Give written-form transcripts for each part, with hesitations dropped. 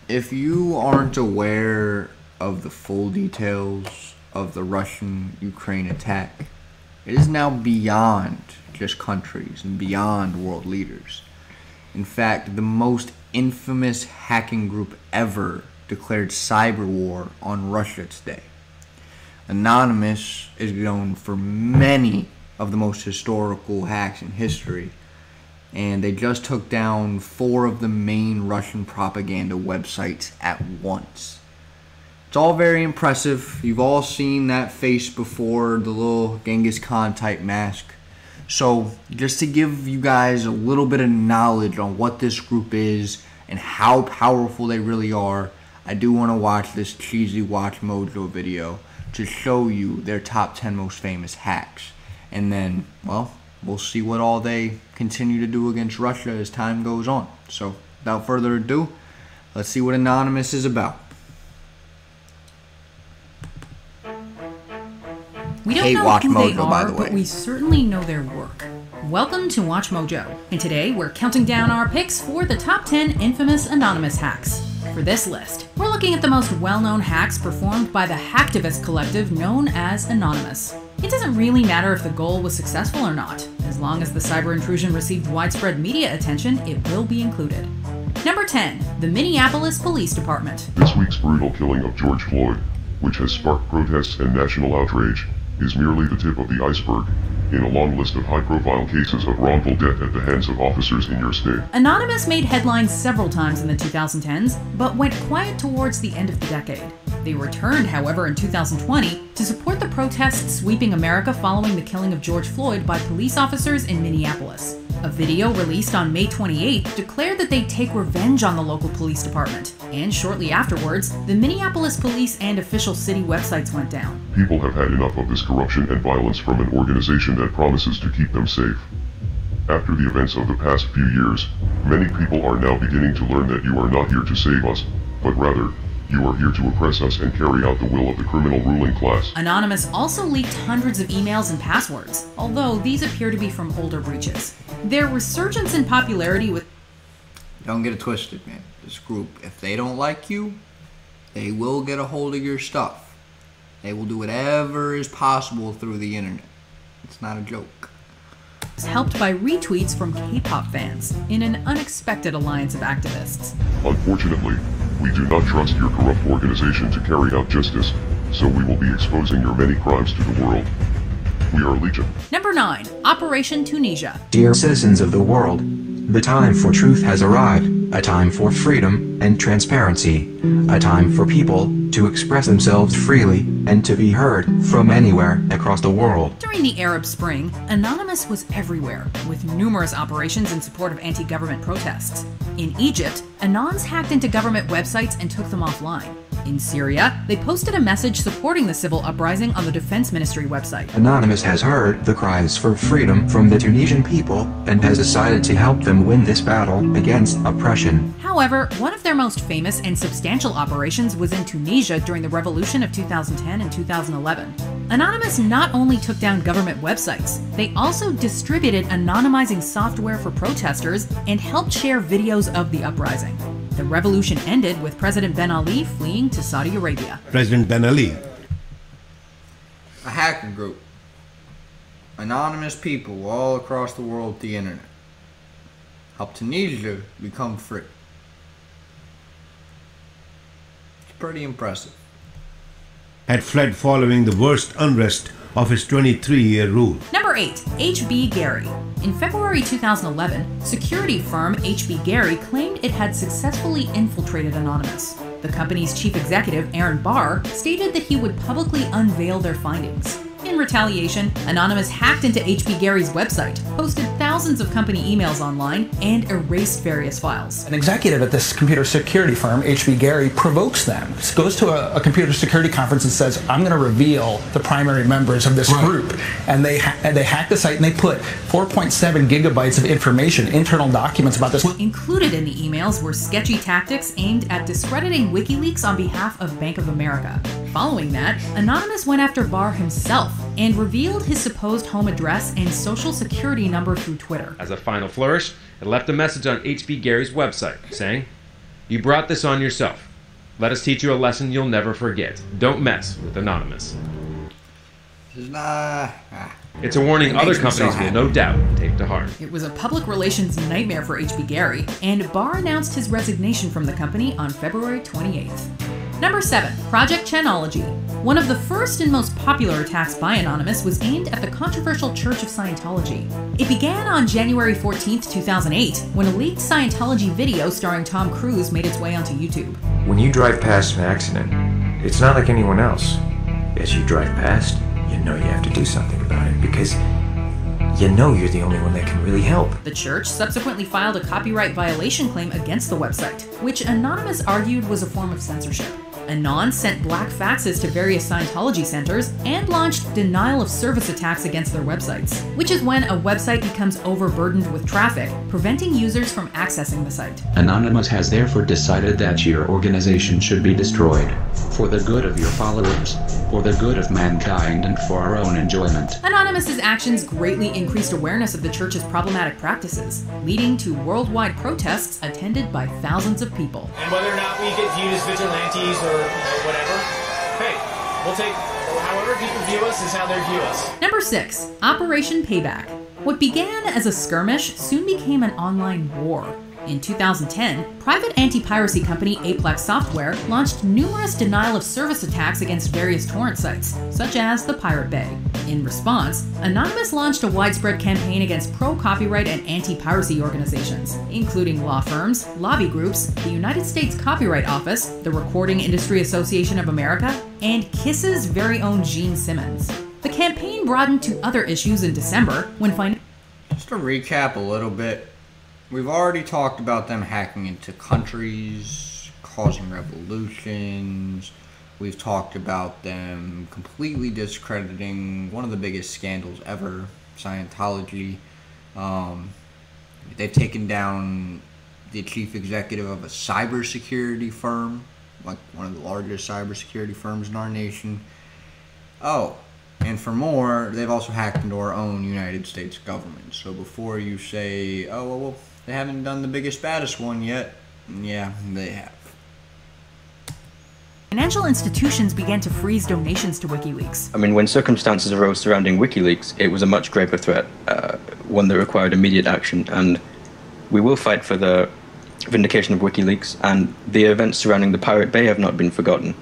If you aren't aware of the full details of the Russian-Ukraine attack, it is now beyond just countries and beyond world leaders. In fact, the most infamous hacking group ever declared cyber war on Russia today. Anonymous is known for many of the most historical hacks in history, and they just took down 4 of the main Russian propaganda websites at once. It's all very impressive. You've all seen that face before, the little Genghis Khan type mask. So just to give you guys a little bit of knowledge on what this group is and how powerful they really are, I do want to watch this cheesy Watch Mojo video to show you their top 10 most famous hacks. And then, well, we'll see what all they continue to do against Russia as time goes on. So without further ado, let's see what Anonymous is about. We don't know who they are, but we certainly know their work. Welcome to Watch Mojo, and today we're counting down our picks for the top 10 infamous Anonymous hacks. For this list, we're looking at the most well-known hacks performed by the hacktivist collective known as Anonymous. It doesn't really matter if the goal was successful or not. As long as the cyber intrusion received widespread media attention, it will be included. Number 10. The Minneapolis Police Department. This week's brutal killing of George Floyd, which has sparked protests and national outrage, is merely the tip of the iceberg in a long list of high-profile cases of wrongful death at the hands of officers in your state. Anonymous made headlines several times in the 2010s, but went quiet towards the end of the decade. They returned, however, in 2020 to support the protests sweeping America following the killing of George Floyd by police officers in Minneapolis. A video released on May 28th declared that they'd take revenge on the local police department, and shortly afterwards, the Minneapolis police and official city websites went down. People have had enough of this corruption and violence from an organization that promises to keep them safe. After the events of the past few years, many people are now beginning to learn that you are not here to save us, but rather, you are here to oppress us and carry out the will of the criminal ruling class. Anonymous also leaked hundreds of emails and passwords, although these appear to be from older breaches. Their resurgence in popularity with... Don't get it twisted, man. This group, if they don't like you, they will get a hold of your stuff. They will do whatever is possible through the internet. It's not a joke. Helped by retweets from K-pop fans in an unexpected alliance of activists. Unfortunately, we do not trust your corrupt organization to carry out justice, so we will be exposing your many crimes to the world. We are Legion. Number 9. Operation Tunisia. Dear citizens of the world, the time for truth has arrived, a time for freedom and transparency, a time for people to express themselves freely and to be heard from anywhere across the world. During the Arab Spring, Anonymous was everywhere, with numerous operations in support of anti-government protests. In Egypt, Anons hacked into government websites and took them offline. In Syria, they posted a message supporting the civil uprising on the Defense Ministry website. Anonymous has heard the cries for freedom from the Tunisian people and has decided to help them win this battle against oppression. However, one of their most famous and substantial operations was in Tunisia during the revolution of 2010 and 2011. Anonymous not only took down government websites, they also distributed anonymizing software for protesters and helped share videos of the uprising. The revolution ended with President Ben Ali fleeing to Saudi Arabia. President Ben Ali. A hacking group. Anonymous people all across the world with the internet. Help Tunisia become free. It's pretty impressive. Had fled following the worst unrest of his 23-year rule. Number 8. H.B. Gary. In February 2011, security firm H.B. Gary claimed it had successfully infiltrated Anonymous. The company's chief executive, Aaron Barr, stated that he would publicly unveil their findings. In retaliation, Anonymous hacked into H.B. Gary's website, posted thousands of company emails online, and erased various files. An executive at this computer security firm, H.B. Gary, provokes them, goes to a computer security conference and says, I'm going to reveal the primary members of this group. And they hack the site and they put 4.7 gigabytes of information, internal documents about this. Included in the emails were sketchy tactics aimed at discrediting WikiLeaks on behalf of Bank of America. Following that, Anonymous went after Barr himself and revealed his supposed home address and social security number through Twitter. As a final flourish, it left a message on H.B. Gary's website saying, You brought this on yourself. Let us teach you a lesson you'll never forget. Don't mess with Anonymous. It's a warning other companies will no doubt take to heart. It was a public relations nightmare for H.B. Gary, and Barr announced his resignation from the company on February 28th. Number 7. Project Chanology. One of the first and most popular attacks by Anonymous was aimed at the controversial Church of Scientology. It began on January 14, 2008, when a leaked Scientology video starring Tom Cruise made its way onto YouTube. When you drive past an accident, it's not like anyone else. As you drive past, you know you have to do something about it because you know you're the only one that can really help. The church subsequently filed a copyright violation claim against the website, which Anonymous argued was a form of censorship. Anon sent black faxes to various Scientology centers and launched denial-of-service attacks against their websites, which is when a website becomes overburdened with traffic, preventing users from accessing the site. Anonymous has therefore decided that your organization should be destroyed, for the good of your followers, for the good of mankind, and for our own enjoyment. Anonymous's actions greatly increased awareness of the church's problematic practices, leading to worldwide protests attended by thousands of people. And whether or not we get viewed as vigilantes or whatever, hey, we'll take however people view us is how they view us. Number 6. Operation Payback. What began as a skirmish soon became an online war. In 2010, private anti-piracy company Pt.6 Software launched numerous denial-of-service attacks against various torrent sites, such as the Pirate Bay. In response, Anonymous launched a widespread campaign against pro-copyright and anti-piracy organizations, including law firms, lobby groups, the United States Copyright Office, the Recording Industry Association of America, and KISS's very own Gene Simmons. The campaign broadened to other issues in December when Just to recap a little bit, we've already talked about them hacking into countries, causing revolutions. We've talked about them completely discrediting one of the biggest scandals ever, Scientology. They've taken down the chief executive of a cybersecurity firm, like one of the largest cybersecurity firms in our nation. Oh, and for more, they've also hacked into our own United States government. So before you say, oh, well, they haven't done the biggest, baddest one yet, yeah, they have. Financial institutions began to freeze donations to WikiLeaks. I mean, when circumstances arose surrounding WikiLeaks, it was a much graver threat, one that required immediate action, and we will fight for the vindication of WikiLeaks, and the events surrounding the Pirate Bay have not been forgotten.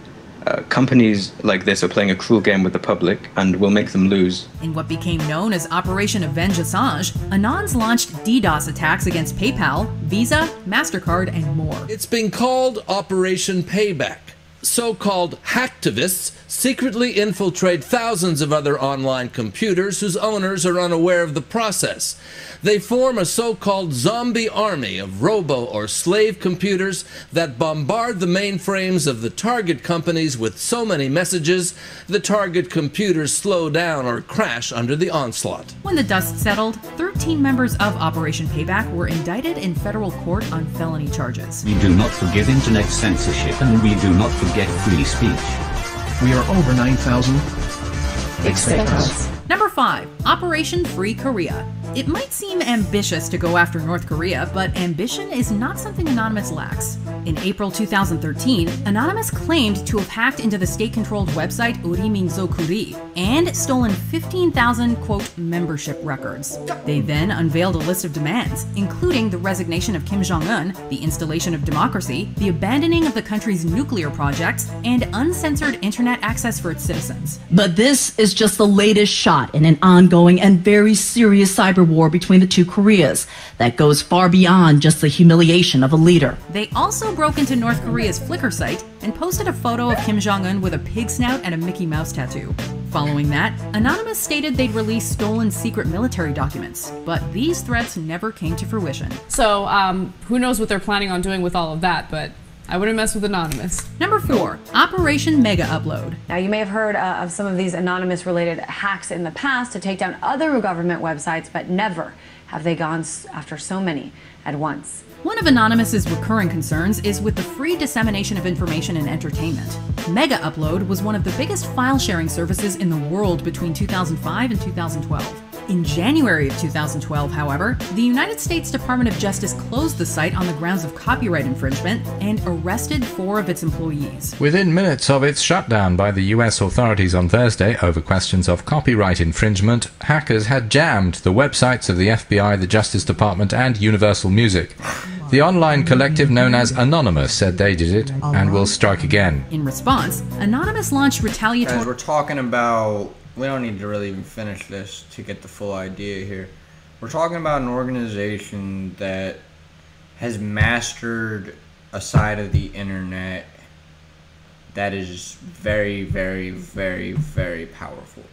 Companies like this are playing a cruel game with the public and will make them lose. In what became known as Operation Avenge Assange, Anons launched DDoS attacks against PayPal, Visa, MasterCard, and more. It's been called Operation Payback. So-called hacktivists secretly infiltrate thousands of other online computers whose owners are unaware of the process. They form a so-called zombie army of robo or slave computers that bombard the mainframes of the target companies with so many messages, the target computers slow down or crash under the onslaught. When the dust settled, 13 members of Operation Payback were indicted in federal court on felony charges. We do not forgive internet censorship, and we do not forget free speech. We are over 9,000. Expect us. Number 5. Operation Free Korea. It might seem ambitious to go after North Korea, but ambition is not something Anonymous lacks. In April 2013, Anonymous claimed to have hacked into the state-controlled website Uri Minzo-Kuri and stolen 15,000, quote, membership records. They then unveiled a list of demands, including the resignation of Kim Jong-un, the installation of democracy, the abandoning of the country's nuclear projects, and uncensored internet access for its citizens. But this is just the latest shot in an ongoing and very serious cyber war between the two Koreas that goes far beyond just the humiliation of a leader. They also broke into North Korea's Flickr site and posted a photo of Kim Jong-un with a pig snout and a Mickey Mouse tattoo. Following that, Anonymous stated they'd release stolen secret military documents, but these threats never came to fruition. So, who knows what they're planning on doing with all of that, but I wouldn't mess with Anonymous. Number 4, Operation Mega Upload. Now, you may have heard of some of these Anonymous-related hacks in the past to take down other government websites, but never have they gone after so many at once. One of Anonymous's recurring concerns is with the free dissemination of information and entertainment. Mega Upload was one of the biggest file-sharing services in the world between 2005 and 2012. In January of 2012, however, the United States Department of Justice closed the site on the grounds of copyright infringement and arrested 4 of its employees. Within minutes of its shutdown by the US authorities on Thursday over questions of copyright infringement, hackers had jammed the websites of the FBI, the Justice Department, and Universal Music. The online collective known as Anonymous said they did it and will strike again. In response, Anonymous launched retaliatory... Guys, we're talking about... We don't need to really even finish this to get the full idea here. We're talking about an organization that has mastered a side of the internet that is very, very, very, very powerful.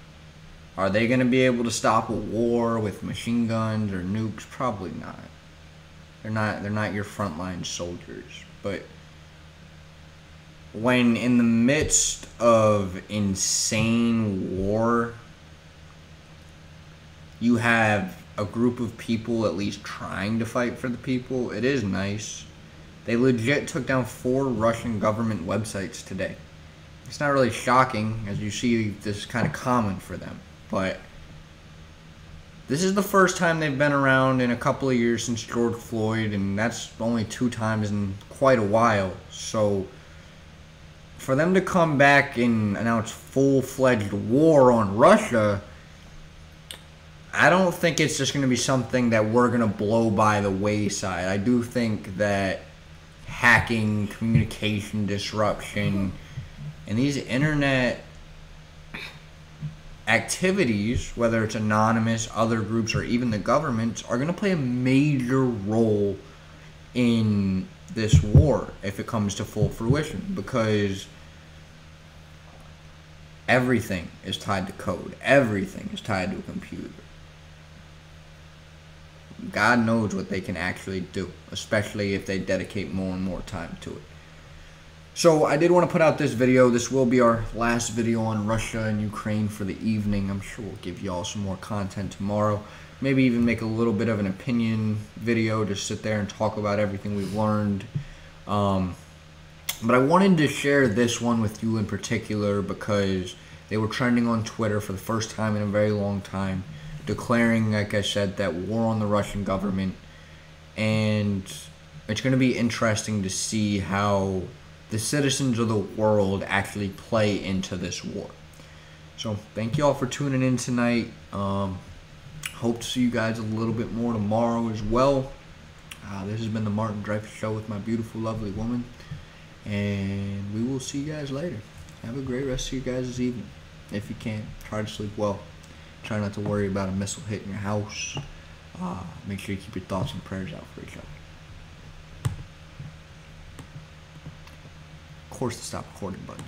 Are they going to be able to stop a war with machine guns or nukes? Probably not. They're not your frontline soldiers. But when in the midst of insane war, you have a group of people at least trying to fight for the people, it is nice. They legit took down 4 Russian government websites today. It's not really shocking, as you see this is kind of common for them, but this is the first time they've been around in a couple of years since George Floyd, and that's only 2 times in quite a while. So for them to come back and announce full-fledged war on Russia, I don't think it's just going to be something that we're going to blow by the wayside. I do think that hacking, communication disruption, and these internet activities, whether it's anonymous, other groups, or even the government, are going to play a major role in this war if it comes to full fruition, because everything is tied to code. Everything is tied to a computer. God knows what they can actually do, especially if they dedicate more and more time to it. So I did want to put out this video. This will be our last video on Russia and Ukraine for the evening. I'm sure we'll give y'all some more content tomorrow. Maybe even make a little bit of an opinion video, just sit there and talk about everything we've learned. But I wanted to share this one with you in particular because they were trending on Twitter for the first time in a very long time, declaring, like I said, that war on the Russian government. And it's going to be interesting to see how the citizens of the world actually play into this war. So thank you all for tuning in tonight. Hope to see you guys a little bit more tomorrow as well. This has been the Martin Dreyfus Show with my beautiful, lovely woman. And we will see you guys later. Have a great rest of your guys' evening. If you can, try to sleep well. Try not to worry about a missile hitting your house. Make sure you keep your thoughts and prayers out for each other. Of course, the stop recording button.